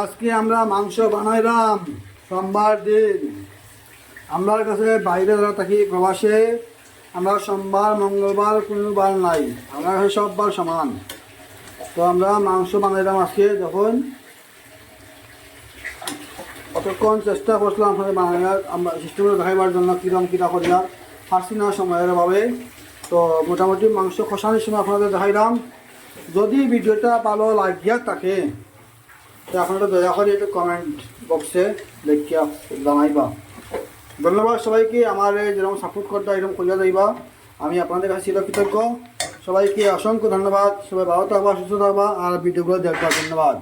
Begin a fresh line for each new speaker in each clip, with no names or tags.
আজকে আমরা মাংস বানাইলাম সোমবার দিন। আমার কাছে বাইরে যারা থাকি প্রবাসে, আমরা সোমবার মঙ্গলবার কোনো বার নাই, আমার কাছে সব বার সমান। তো আমরা মাংস বানাইলাম আজকে। যখন অতক্ষণ চেষ্টা করছিলাম আপনাদের বানাইবার আমরা সিস্টেমে দেখাইবার জন্য কীরকম কীটা করিয়া পারছি না সময়ের অভাবে। তো মোটামুটি মাংস কষানোর সময় আপনাদের দেখাইলাম। যদি ভিডিওটা ভালো লাগিয়া থাকে তো আপনারা দয়া করে একটু কমেন্ট বক্সে লিখিয়া জানাইবা। ধন্যবাদ সবাইকে, আমার যেরকম সাপোর্ট করতে এরকম করিয়া যাইবা, আমি আপনাদের কাছে চিরকৃতজ্ঞ। সবাইকে অসংখ্য ধন্যবাদ। সবাই ভালো থাকবা, সুস্থ থাকবা, আর ভিডিওগুলো দেখবা। ধন্যবাদ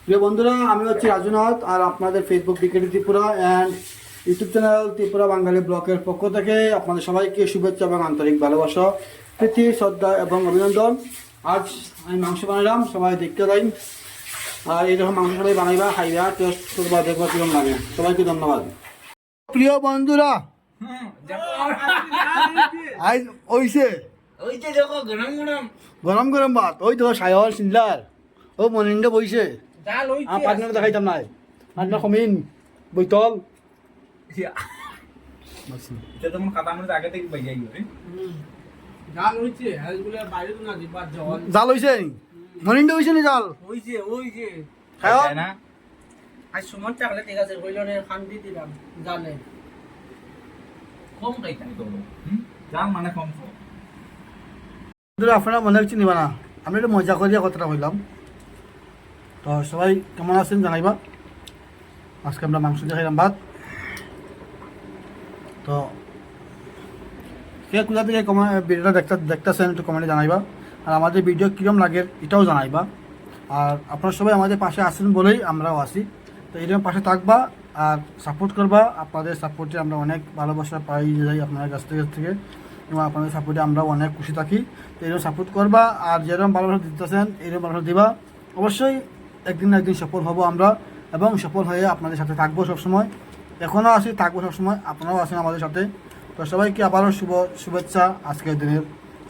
প্রিয় বন্ধুরা। আমি হচ্ছি রাজুনাথ, আর আপনাদের Facebook BKD Tripura and YouTube channel Tripura Bangali ব্লকের পক্ষ থেকে আপনাদের সবাইকে শুভেচ্ছা এবং আন্তরিক ভালোবাসা, প্রীতি, শ্রদ্ধা এবং অভিনন্দন। আজ আমি মাংস বানাইলাম, সবাই দেখতে যাই। আর এইরকম মাংস সবাই বানাইবা, খাইবা, টেস্ট করবা, দেখবা কিরকম লাগে। সবাইকে ধন্যবাদ। প্রিয় বন্ধুরা, আজ গরম গরম ভাত, ওই তো সায়ল সিনলার ও মনিন্দ বইছে। পাটনার দেখাইতাম নাই, পাটনার কমিন বৈতল জাল হইছে, মনিন্দ হইছে নি জাল আপনারা মনে হচ্ছে নিবা না। আমি একটু মজা করিয়া কথাটা বললাম। তো সবাই কেমন আছেন জানাইবা। আজকে আমরা মাংস দিয়ে খাইলাম ভাত। তো কে কোথা থেকে ভিডিওটা দেখতেছেন একটু কমেন্টে জানাইবা। আর আমাদের ভিডিও কীরকম লাগে এটাও জানাইবা। আর আপনারা সবাই আমাদের পাশে আসেন বলেই আমরাও আসি। তো এরকম পাশে থাকবা আর সাপোর্ট করবা। আপনাদের সাপোর্টে আমরা অনেক ভালোবাসা পাই যাই আপনাদের কাছ থেকে এবং আপনাদের সাপোর্টে আমরাও অনেক খুশি থাকি। তো এরকম সাপোর্ট করবা, আর যেরকম ভালোবাসা দিতেছেন এরকম ভালোবাসা দিবা। অবশ্যই একদিন না একদিন সফল হব আমরা, এবং সফল হয়ে আপনাদের সাথে থাকবো সবসময়। এখনও আসি, থাকবো সবসময়, আপনারাও আসেন আমাদের সাথে। তো সবাইকে আবারও শুভেচ্ছা আজকের দিনের।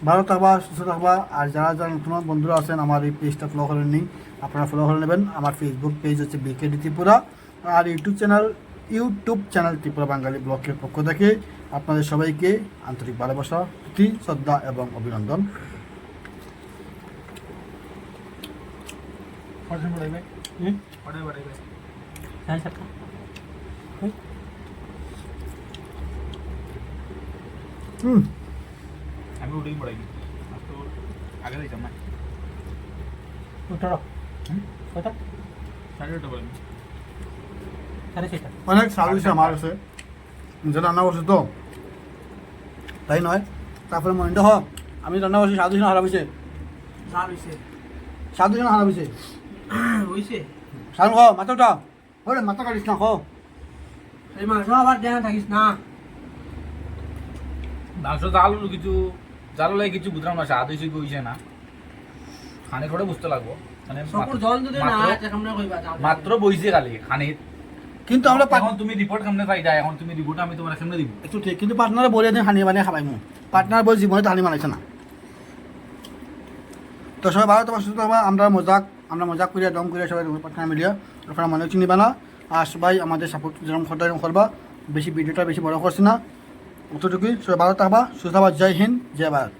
ভালো থাকবা, সুস্থ থাকবা। আর যারা যারা নতুন বন্ধুরা আছেন আমার এই পেজটা ফলো করে নিন, আপনারা ফলো করে নেবেন। আমার ফেসবুক পেজ হচ্ছে বিকেডি ত্রিপুরা, আর ইউটিউব চ্যানেল ত্রিপুরা বাঙালি ব্লকের পক্ষ থেকে আপনাদের সবাইকে আন্তরিক ভালোবাসা, প্রীতি, শ্রদ্ধা এবং অভিনন্দন।
আমি উঠেই পড়াই তো আগে দিতাম না।
অনেক স্বাদ হয়েছে আমার কাছে, যেটা রান্না করছে তো তাই নয়। তারপরে মনে হ আমি রান্না করছি, স্বাদ হয়েছে না খারাপ হয়েছে? স্বাদ হয়েছে না খারাপ হয়েছে? স্বাদ খ মাথাটা ওরে মাথা কাটিস না, খ
এই মাংস আবার দেয়া থাকিস না।
মাংস জাল কিছু জাল লাগে কিছু বুঝলাম না, স্বাদ হয়েছে হয়েছে না, খানে করে বুঝতে লাগবো। মাত্র বইছে খালি খানে।
কিন্তু আমরা
এখন তুমি রিপোর্ট কেমনে পাই যায়, এখন তুমি রিপোর্ট আমি তোমার কেমনে দিব
একটু ঠিক। কিন্তু পার্টনারে বলে দিন হানি বানিয়ে খাবাই মো, পার্টনার বই জীবনে তো হানি বানাইছে না। তো সবাই ভালো তোমার সুস্থ থাকবা। আমরা মজাক করিয়া দম করিয়া সবাই পার্টনার মিলিয়া আপনারা মনে চিনিবা না। আর সবাই আমাদের সাপোর্ট যেরকম করতে এরকম করবা। বেশি ভিডিওটা বেশি বড় করছি না, অতটুকুই। সবাই ভালো থাকবা, সুস্থ থাকবা। জয় হিন্দ, জয় ভারত।